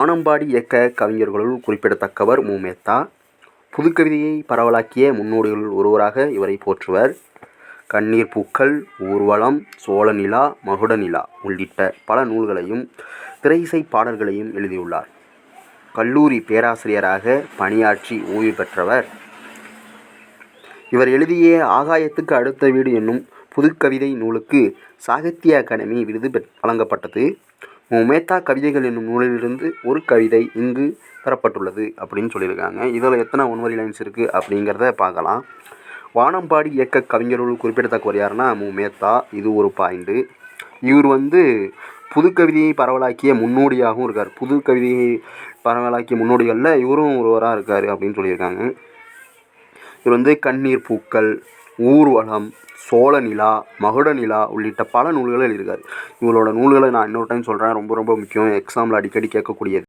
வானம்பாடி இயக்க கவிஞர்களுள் குறிப்பிடத்தக்கவர் மு. மேத்தா. புதுக்கவிதையை பரவலாக்கிய முன்னோடிகளுள் ஒருவராக இவரை போற்றுவர். கண்ணீர் பூக்கள், ஊர்வலம், சோழநிலா, மகுடநிலா உள்ளிட்ட பல நூல்களையும் திரையிசை பாடல்களையும் எழுதியுள்ளார். கல்லூரி பேராசிரியராக பணியாற்றி ஓய்வு பெற்றவர். இவர் எழுதிய ஆகாயத்துக்கு அடுத்த வீடு என்னும் புதுக்கவிதை நூலுக்கு சாகித்ய அகாடமி விருது வழங்கப்பட்டது. மு. மேத்தா கவிதைகள் என்னும் நூலிலிருந்து ஒரு கவிதை இங்கு பெறப்பட்டுள்ளது அப்படின்னு சொல்லியிருக்காங்க. இதில் எத்தனை ஒன்வரி லைன்ஸ் இருக்குது அப்படிங்கிறத பார்க்கலாம். வானம்பாடி இயக்க கவிஞர்கள் குறிப்பிடத்தக்கவர் யாருன்னா மு. மேத்தா. இது ஒரு பாயிண்ட்டு. இவர் புதுக்கவிதையை பரவலாக்கிய முன்னோடியாகவும் இருக்கார். புதுக்கவிதையை பரவலாக்கிய முன்னோடிகளில் இவரும் ஒருவராக இருக்கார் அப்படின்னு சொல்லியிருக்காங்க. இவர் கண்ணீர் பூக்கள், ஊர்வலம், சோழநிலா, மகுடநிலா உள்ளிட்ட பல நூல்களை எழுதியிருக்காரு. இவரோட நூல்களை நான் இன்னொரு டைம் சொல்கிறேன். ரொம்ப ரொம்ப முக்கியம். எக்ஸாமில் அடிக்கடி கேட்கக்கூடியது.